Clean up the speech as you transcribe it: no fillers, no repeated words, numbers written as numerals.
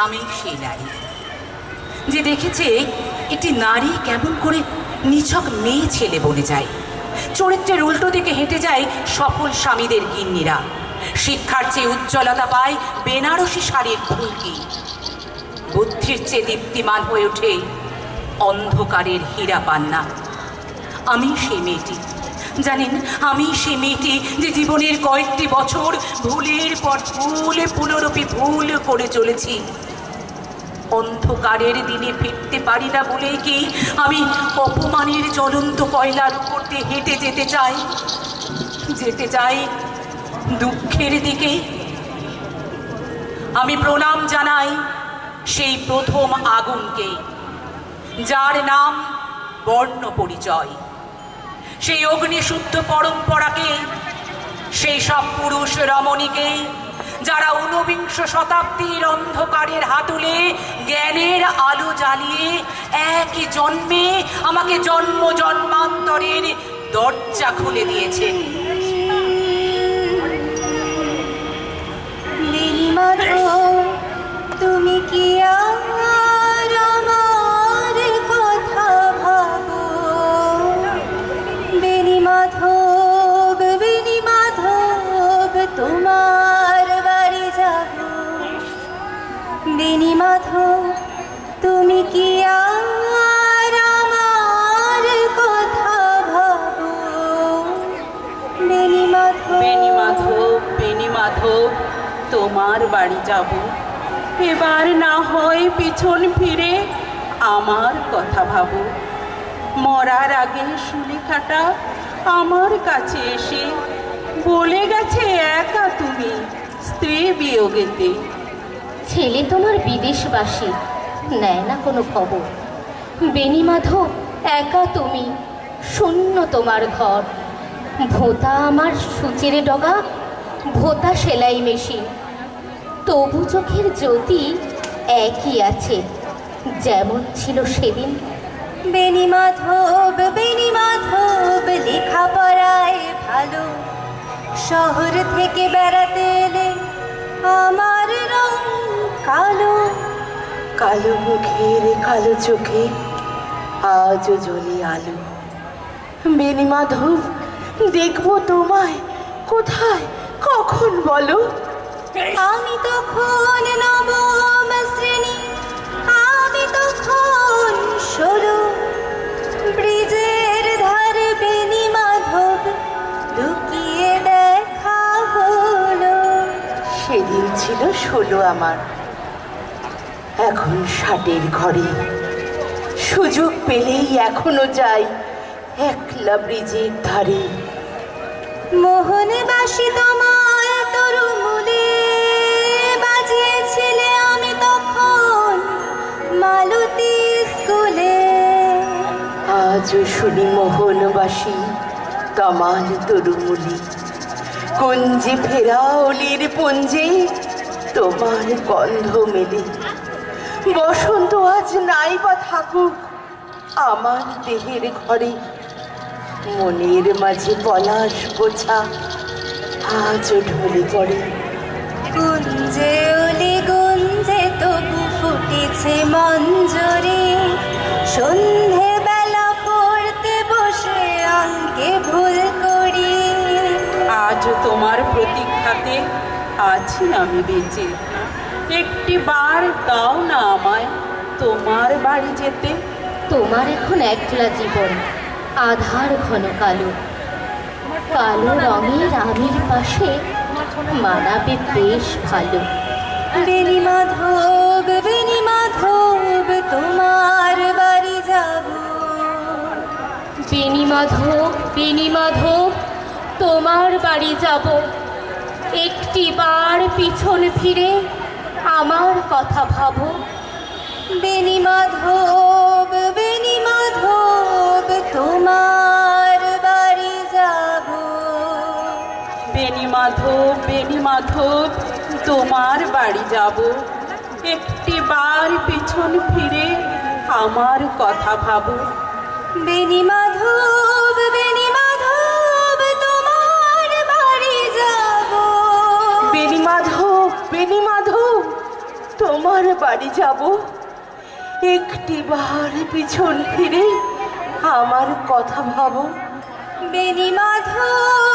আমি সেই নারী যে দেখেছে একটি নারী কেমন করে নিছক মেয়ে ছেলে বনে যায়, চরিত্রের উল্টো দিকে হেঁটে যায় সফল স্বামীদের গিন্নিরা, শিক্ষার চেয়ে উজ্জ্বলতা পায় বেনারসি শাড়ির ফুলকি, বুদ্ধির চেয়ে দীপ্তিমান হয়ে ওঠে অন্ধকারের হীরা পান্না। আমি সেই মেয়েটি, জানেন, আমি সেই মেয়েটি যে জীবনের কয়েকটি বছর ভুলের পর ভুল পুনরপি ভুল করে চলেছি। অন্ধকারের দিনে ফিরতে পারি না বলে কি আমি অপমানের জ্বলন্ত কয়লার উপর দিয়ে হেঁটে যেতে চাই দুঃখের দিকে। আমি প্রণাম জানাই সেই প্রথম আগুনকে, যার নাম বর্ণ পরিচয়, সেই অগ্নিশুদ্ধ পরম্পরাকে, সেই সব পুরুষ রমণীকে যারা ঊনবিংশ শতাব্দীর অন্ধকারের হাতলে জ্ঞানের আলো জ্বালিয়ে একই জন্মে আমাকে জন্ম জন্মান্তরের দরজা খুলে দিয়েছেন। তুমি কি আর আমার কথা ভাবো? বেনি মাধব, বেনি মাধব, তোমার বাড়ি যাব। বেনি মাধব, তুমি কি আর আমার কথা ভাবো? বেনি মাধব, বেনি মাধব, বেনি মাধব, তোমার বাড়ি যাব। এবার না হয় পিছন ফিরে আমার কথা ভাবো। মরার আগে সুলেখাটা আমার কাছে এসে বলে গেছে একা তুমি স্ত্রী বিয়োগেতে। ছেলে তোমার বিদেশবাসী, নেয় না কোনো খবর। বেনি মাধব, একা তুমি, শূন্য তোমার ঘর। ভোঁতা আমার সূচের ডগা, ভোঁতা সেলাই মেশিন, তবু চোখের জ্যোতি একই আছে যেমন ছিল সেদিন। বেনি মাধব, বেনি মাধব, লেখাপড়ায় ভালো, শহর থেকে বেড়াতে এলে আমার রং কালো। কালো মুখের কালো চোখে আজও জ্বলে আলো। বেনি মাধব, দেখবো তোমায় কোথায় কখন বলো? আমি তখন নবম শ্রেণী, আমি তখন 16। ব্রিজের ধারে বেনি মাধব লুকিয়ে দেখা হলো। সেদিন ছিল 16 আমার, এখন 60-এর ঘরে। সুযোগ পেলেই এখনো যাই একলা ব্রিজের ধারে। মোহনবাসী তোমার তরুমূলে বাজিয়েছিলে আমি তখন মালতী স্কুলে। আজও শুনি মোহনবাসী তমাল তরুমুলি, কুঞ্জে ফেরা অলির পুঞ্জে তোমার গন্ধ মেলে। বসন্ত আজ নাই বা থাকুক আমার দেহের ঘরে, মনের মাঝে পলাশ গোছা আজও ঢলে পড়ে। কুঞ্জে অলি গুঞ্জে তবু ফুটেছে মঞ্জরি, সন্ধে বেলা পড়তে বসে অঙ্কে ভুল করি। আজ তোমার প্রতীক্ষাতে আছি আমি বেঁচে, একটি বার দাও না আমায় তোমার বাড়ি যেতে। তোমার এখন একলা জীবন, আধার ঘন কালো। কালো রঙের আমির পাশে মানাবে বেশ ভালো। বেনি মাধব, বেনি মাধব, তোমার বাড়ি যাব। বেনি মাধব, বেনি মাধব, তোমার বাড়ি যাব। একটি বার পিছন ফিরে আমার কথা ভাবো। বেনি মাধব, বেনি মাধব, তোমার বাড়ি যাব। বেনি মাধব, বেনি মাধব, তোমার বাড়ি যাব। একটি বার পিছন ফিরে আমার কথা ভাবো। বেনি মাধব, বেনি মাধব, তোমার বাড়ি যাব। বেনি মাধব, বেনি মাধব, তোমার তোমার বাড়ি যাব, একটিবার পিছন ফিরে আমার কথা ভাবো। বেনি মাধব